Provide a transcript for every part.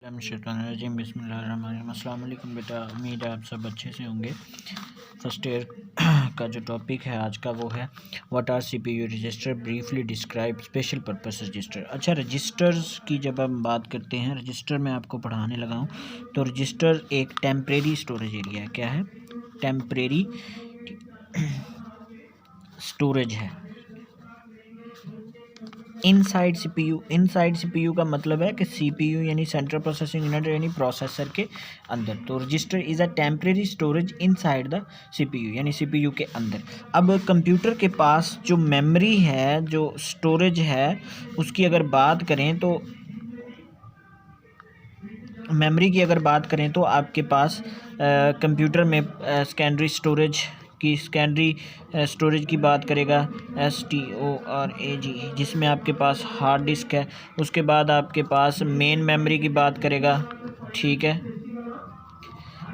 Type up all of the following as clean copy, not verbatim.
शैतानिर्रजीम बिस्मिल्लाहिर्रहमानिर्रहीम। अस्सलाम वालेकुम बेटा, उम्मीद है आप सब अच्छे से होंगे। फर्स्ट ईयर का जो टॉपिक है आज का वो है what are CPU register, briefly describe special purpose register. अच्छा, रजिस्टर्स की जब हम बात करते हैं, रजिस्टर मैं आपको पढ़ाने लगा हूँ। तो रजिस्टर एक टेम्परेरी स्टोरेज एरिया है। क्या है? टेम्परेरी स्टोरेज है इनसाइड सीपीयू। इनसाइड सीपीयू का मतलब है कि सीपीयू यानी सेंट्रल प्रोसेसिंग यूनिट यानी प्रोसेसर के अंदर। तो register is a temporary storage inside the CPU यानी सीपीयू के अंदर। अब कंप्यूटर के पास जो मेमोरी है, जो स्टोरेज है, उसकी अगर बात करें तो मेमोरी की अगर बात करें तो आपके पास कंप्यूटर में सेकेंडरी स्टोरेज की बात करेगा STORAGE, जिसमें आपके पास हार्ड डिस्क है। उसके बाद आपके पास मेन मेमोरी की बात करेगा, ठीक है।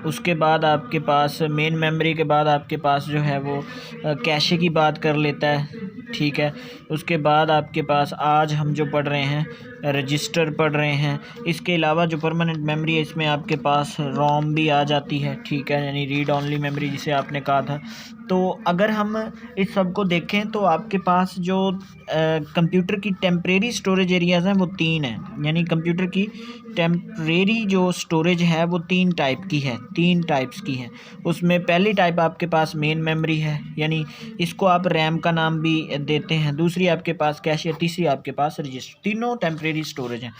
उसके बाद आपके पास मेन मेमोरी के बाद आपके पास जो है वो कैशे की बात कर लेता है, ठीक है। उसके बाद आपके पास आज हम जो पढ़ रहे हैं रजिस्टर पढ़ रहे हैं। इसके अलावा जो परमानेंट मेमोरी है इसमें आपके पास रोम भी आ जाती है, ठीक है, यानी रीड ओनली मेमोरी जिसे आपने कहा था। तो अगर हम इस सब को देखें तो आपके पास जो कंप्यूटर की टेम्परेरी स्टोरेज एरियाज़ हैं वो 3 हैं। यानी कंप्यूटर की टेम्परेरी जो स्टोरेज है वो 3 टाइप्स की है। उसमें पहली टाइप आपके पास मेन मेमोरी है, यानी इसको आप रैम का नाम भी देते हैं। दूसरी आपके पास कैश, या तीसरी आपके पास रजिस्टर। तीनों टेम्परेरी स्टोरेज हैं।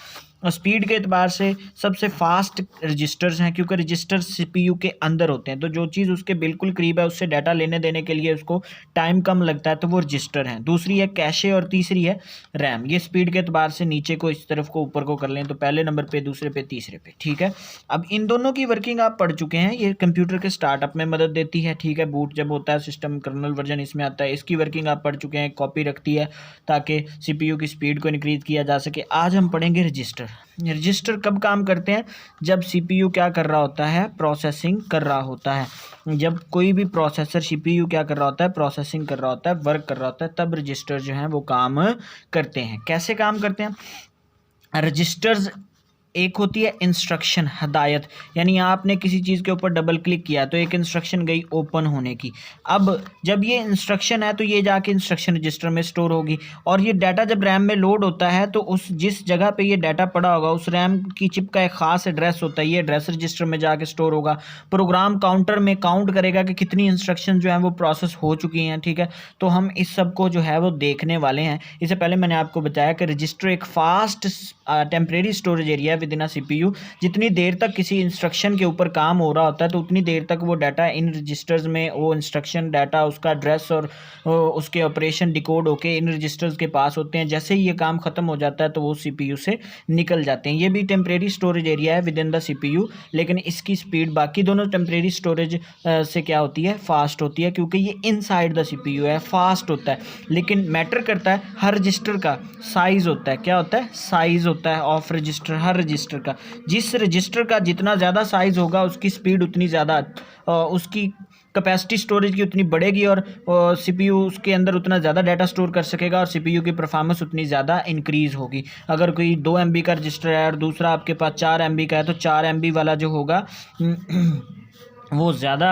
और स्पीड के एतबार से सबसे फास्ट रजिस्टर्स हैं, क्योंकि रजिस्टर सीपीयू के अंदर होते हैं। तो जो चीज़ उसके बिल्कुल करीब है उससे डाटा लेने देने के लिए उसको टाइम कम लगता है, तो वो रजिस्टर हैं। दूसरी है कैशे और तीसरी है रैम। ये स्पीड के एतबार से नीचे को इस तरफ को ऊपर को कर लें तो पहले नंबर पे, दूसरे पे, तीसरे पे, ठीक है। अब इन दोनों की वर्किंग आप पढ़ चुके हैं। ये कंप्यूटर के स्टार्टअप में मदद देती है, ठीक है। बूट जब होता है सिस्टम, कर्नल वर्जन इसमें आता है, इसकी वर्किंग आप पढ़ चुके हैं। कॉपी रखती है ताकि सीपीयू की स्पीड को इंक्रीज़ किया जा सके। आज हम पढ़ेंगे रजिस्टर। रजिस्टर कब काम करते हैं? जब सीपीयू क्या कर रहा होता है? प्रोसेसिंग कर रहा होता है। जब कोई भी प्रोसेसर सीपीयू क्या कर रहा होता है? प्रोसेसिंग कर रहा होता है, वर्क कर रहा होता है, तब रजिस्टर जो हैं वो काम करते हैं। कैसे काम करते हैं रजिस्टर्स? एक होती है इंस्ट्रक्शन, हदायत, यानी आपने किसी चीज़ के ऊपर डबल क्लिक किया तो एक इंस्ट्रक्शन गई ओपन होने की। अब जब ये इंस्ट्रक्शन है तो ये जाके इंस्ट्रक्शन रजिस्टर में स्टोर होगी, और ये डाटा जब रैम में लोड होता है तो उस जिस जगह पे ये डाटा पड़ा होगा उस रैम की चिप का एक ख़ास एड्रेस होता है, ये एड्रेस रजिस्टर में जाके स्टोर होगा। प्रोग्राम काउंटर में काउंट करेगा कि कितनी इंस्ट्रक्शन जो हैं वो प्रोसेस हो चुकी हैं, ठीक है। तो हम इस सब को जो है वो देखने वाले हैं। इससे पहले मैंने आपको बताया कि रजिस्टर एक fast temporary storage area with in a CPU. जितनी देर तक किसी इंस्ट्रक्शन के ऊपर काम हो रहा होता है तो उतनी देर तक वो डाटा इन रजिस्टर्स में, वो इंस्ट्रक्शन डाटा, उसका एड्रेस और उसके ऑपरेशन डिकोड होके इन रजिस्टर्स के पास होते हैं। जैसे ही ये काम ख़त्म हो जाता है तो वो सीपीयू से निकल जाते हैं। ये भी टेम्परेरी स्टोरेज एरिया है विद इन द सीपीयू, लेकिन इसकी स्पीड बाकी दोनों टेम्परेरी स्टोरेज से क्या होती है? फास्ट होती है, क्योंकि ये इनसाइड द सीपीयू है, फास्ट होता है। लेकिन मैटर करता है हर रजिस्टर का साइज़ होता है। क्या होता है? साइज़ होता है ऑफ रजिस्टर, हर रजिस्टर का। जिस रजिस्टर का जितना ज़्यादा साइज़ होगा उसकी स्पीड उतनी ज़्यादा, उसकी कैपेसिटी स्टोरेज की उतनी बढ़ेगी, और सीपीयू उसके अंदर उतना ज़्यादा डाटा स्टोर कर सकेगा, और सीपीयू की परफॉर्मेंस उतनी ज़्यादा इंक्रीज़ होगी। अगर कोई 2 MB का रजिस्टर है और दूसरा आपके पास 4 MB का है तो 4 MB वाला जो होगा वो ज़्यादा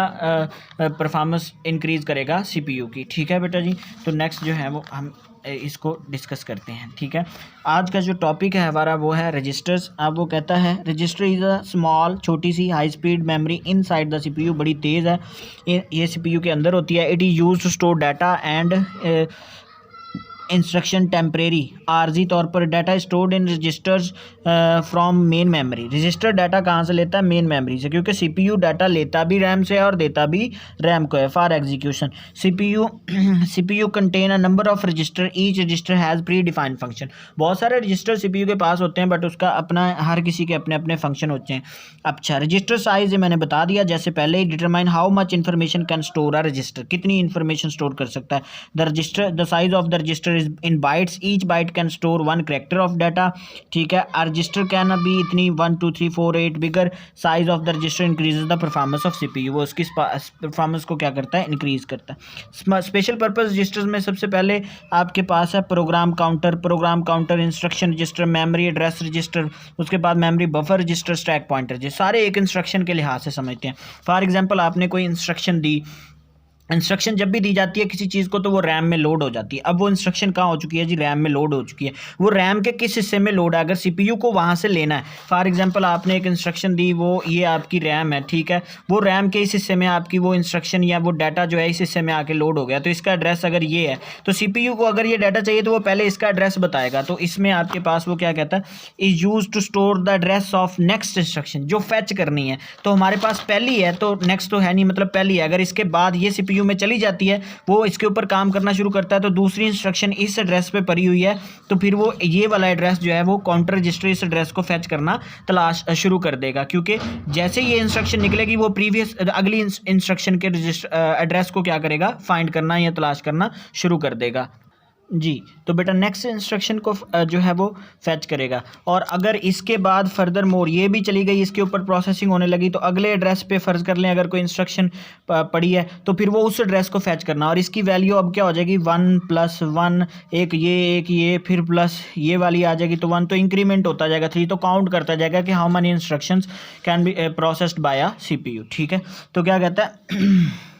परफॉर्मेंस इंक्रीज़ करेगा सीपीयू की, ठीक है बेटा जी। तो नेक्स्ट जो है वो हम इसको डिस्कस करते हैं, ठीक है। आज का जो टॉपिक है हमारा वो है रजिस्टर्स। अब वो कहता है रजिस्टर इज़ अ स्मॉल, छोटी सी high speed memory inside the CPU. बड़ी तेज़ है, ये सीपीयू के अंदर होती है। It is used to store data and instruction temporary आर्जी तौर पर। Data stored in registers from main memory. Register data कहाँ से लेता है? मेन मेमोरी से, क्योंकि सीपीयू डाटा लेता भी रैम से और देता भी रैम को है for execution. CPU contain a number of register, each resistor has pre defined function. बहुत सारे रजिस्टर सीपीयू के पास होते हैं, बट उसका अपना, हर किसी के अपने अपने फंक्शन होते हैं। अच्छा, रजिस्टर साइज मैंने बता दिया जैसे पहले ही। Determine how much information can store a register, कितनी इन्फॉर्मेशन स्टोर कर सकता है। The size of the register register is in bytes, each byte can store 1 character of data, ठीक है। अ रजिस्टर कैन बी इतनी 1 2 3 4 8, bigger size of the register increases the performance of CPU, वो उसकी performance को क्या करता है, increase करता है। स्पेशल पर्पस रजिस्टर्स में सबसे पहले आपके पास है program counter, instruction register, memory address register, उसके बाद memory buffer register, stack pointer, ये सारे एक इंस्ट्रक्शन के लिहाज से समझते हैं। फॉर एग्जांपल आपने कोई इंस्ट्रक्शन दी, इंस्ट्रक्शन जब भी दी जाती है किसी चीज़ को तो वो रैम में लोड हो जाती है। अब वो इंस्ट्रक्शन कहाँ हो चुकी है जी, रैम में लोड हो चुकी है। वो रैम के किस हिस्से में लोड है, अगर सीपीयू को वहाँ से लेना है, फॉर एग्जांपल आपने एक इंस्ट्रक्शन दी, वो ये आपकी रैम है, ठीक है, वो रैम के इस हिस्से में आपकी वो इंस्ट्रक्शन या वो डाटा जो है इस हिस्से में आके लोड हो गया, तो इसका एड्रेस अगर ये है तो सीपीयू को अगर ये डाटा चाहिए तो वो पहले इसका एड्रेस बताएगा। तो इसमें आपके पास वो क्या कहता है, is used to store the address of next instruction, जो फैच करनी है। तो हमारे पास पहली है तो नेक्स्ट तो है नहीं, मतलब पहली है, अगर इसके बाद ये सीपीयू में चली जाती है, वो इसके ऊपर काम करना शुरू करता है, तो दूसरी इंस्ट्रक्शन इस एड्रेस पे पड़ी हुई है, तो फिर वो ये वाला एड्रेस जो है वो काउंटर रजिस्टर इस एड्रेस को फैच करना तलाश शुरू कर देगा, क्योंकि जैसे ये इंस्ट्रक्शन निकलेगी वो प्रीवियस अगली इंस्ट्रक्शन के रजिस्टर एड्रेस को क्या करेगा, फाइंड करना या तलाश करना शुरू कर देगा जी। तो बेटा नेक्स्ट इंस्ट्रक्शन को जो है वो फैच करेगा, और अगर इसके बाद फर्दर मोर ये भी चली गई, इसके ऊपर प्रोसेसिंग होने लगी, तो अगले एड्रेस पे फ़र्ज़ कर लें अगर कोई इंस्ट्रक्शन पड़ी है तो फिर वो उस एड्रेस को फैच करना, और इसकी वैल्यू अब क्या हो जाएगी, 1 + 1, एक ये फिर प्लस ये वाली आ जाएगी, तो 1 तो इंक्रीमेंट होता जाएगा, 3 तो काउंट करता जाएगा कि how many instructions can be processed bye a CPU, ठीक है। तो क्या कहता है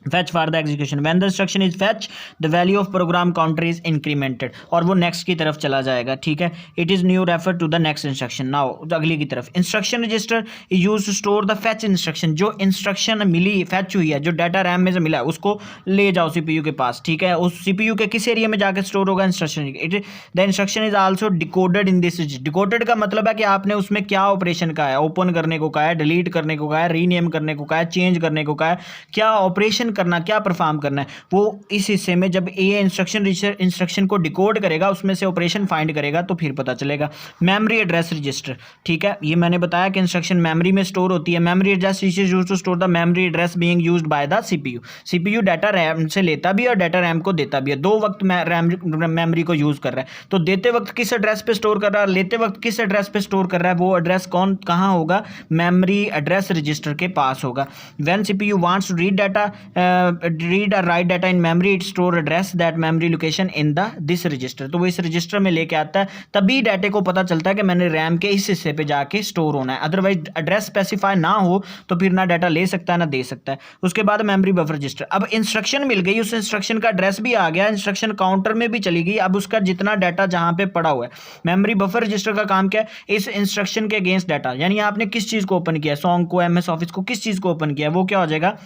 fetch for the execution, when the instruction is fetch the value of program counter is incremented, और वो next की तरफ चला जाएगा, ठीक है। it is new refer to the next instruction, now अगली की तरफ। instruction register is used to store the fetch instruction, जो instruction मिली fetch हुई है, जो डाटा रैम में से मिला है उसको ले जाओ सीपीयू के पास, ठीक है। उस सीपीयू के किस एरिया में जाकर स्टोर होगा, instruction. The instruction is also decoded in this. Decoded का मतलब है कि आपने उसमें क्या ऑपरेशन कहा है, ओपन करने को कहा है, डिलीट करने को कहा है, रीनेम करने को कहा है, चेंज करने को कहा है, क्या ऑपरेशन करना, क्या परफॉर्म करना है, वो इस हिस्से में जब ये इंस्ट्रक्शन को डिकोड करेगा, उसमें से ऑपरेशन फाइंड करेगा, तो फिर पता चलेगा। मेमोरी एड्रेस रजिस्टर, ठीक है, ये मैंने बताया कि इंस्ट्रक्शन मेमोरी में स्टोर होती है। Memory address register used to store the memory address being used by the CPU. CPU data RAM से लेता भी और डाटा रैम को देता भी है, दो वक्त रैम मेमोरी को यूज कर रहा है। तो देते वक्त किस एड्रेस पे स्टोर कर रहा है, लेते वक्त किस एड्रेस पे स्टोर कर रहा है, वो एड्रेस कहाँ होगा, मेमोरी एड्रेस रजिस्टर के पास होगा। When CPU wants to read data read or write data in memory, it store address that memory location in the this register, तो वो इस रजिस्टर में लेके आता है, तभी डाटे को पता चलता है कि मैंने रैम के इस हिस्से पे जाके स्टोर होना है। अदरवाइज एड्रेस स्पेसिफाई ना हो तो फिर ना डाटा ले सकता है ना दे सकता है। उसके बाद मेमोरी बफर रजिस्टर, अब इंस्ट्रक्शन मिल गई, उस इंस्ट्रक्शन का एड्रेस भी आ गया, इंस्ट्रक्शन काउंटर में भी चली गई, अब उसका जितना डाटा जहां पे पड़ा हुआ है। मेमोरी बफर रजिस्टर का काम क्या है, इस इंस्ट्रक्शन के अगेंस्ट डाटा, यानी आपने किस चीज को ओपन किया, सॉन्ग को, एमएस ऑफिस को, किस चीज को ओपन किया, वो क्या हो जाएगा,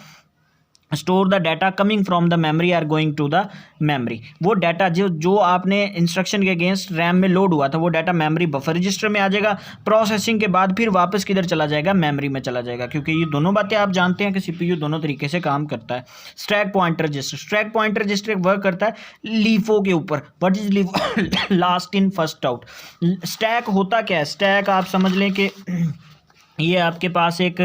store the data coming from the memory or going to the memory. वो डाटा जो आपने इंस्ट्रक्शन के अगेंस्ट रैम में लोड हुआ था, वो डाटा मेमोरी बफर रजिस्टर में आ जाएगा, प्रोसेसिंग के बाद फिर वापस किधर चला जाएगा, मेमोरी में चला जाएगा, क्योंकि ये दोनों बातें आप जानते हैं कि सीपीयू दोनों तरीके से काम करता है। Stack pointer register, stack pointer register work करता है लीफो के ऊपर। What is LIFO, last in first out. Stack होता क्या है, स्टैक आप समझ लें कि ये आपके पास एक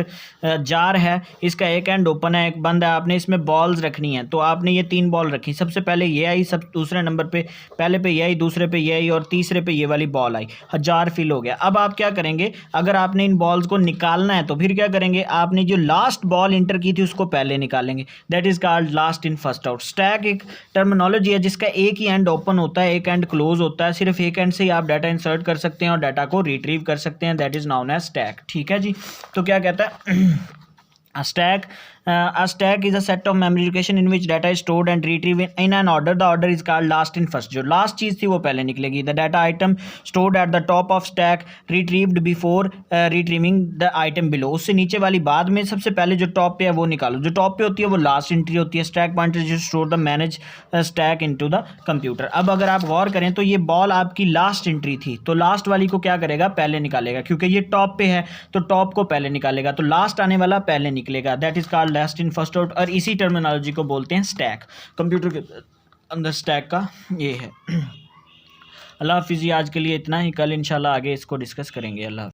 जार है, इसका एक एंड ओपन है, एक बंद है, आपने इसमें बॉल्स रखनी है, तो आपने ये 3 बॉल रखी, सबसे पहले ये आई, सब दूसरे नंबर पे, पहले पे ये आई, दूसरे पे ये आई और तीसरे पे ये वाली बॉल आई, जार फिल हो गया। अब आप क्या करेंगे, अगर आपने इन बॉल्स को निकालना है तो फिर क्या करेंगे, आपने जो लास्ट बॉल इंटर की थी उसको पहले निकालेंगे, that is called last in first out. Stack एक टर्मिनोलॉजी है जिसका एक ही एंड ओपन होता है, एक एंड क्लोज होता है, सिर्फ एक एंड से ही आप डाटा इंसर्ट कर सकते हैं और डाटा को रिट्रीव कर सकते हैं, that is known as stack, ठीक है जी। तो क्या कहता है, a stack is a set of memory location in which data is stored and retrieved in an order. The order is called last in first. जो last चीज़ थी वो पहले निकलेगी। The data item stored at the top of stack retrieved before retrieving the item below. उससे नीचे वाली बाद में सबसे पहले जो टॉप पे है वो निकालो, जो टॉप पे होती है वो लास्ट एंट्री होती है। स्टैक पॉइंटर जो store the manage stack into the computer. अब अगर आप गौर करें तो ये बॉल आपकी लास्ट एंट्री थी, तो लास्ट वाली को क्या करेगा, पहले निकालेगा, क्योंकि ये टॉप पे है तो टॉप को पहले निकालेगा, तो लास्ट आने वाला पहले निकलेगा, that is called last in first out. और इसी टर्मिनोलॉजी को बोलते हैं स्टैक। कंप्यूटर के अंदर स्टैक का ये है। अल्लाह हाफिज़। आज के लिए इतना ही, कल इंशाल्लाह आगे इसको डिस्कस करेंगे। अल्लाह।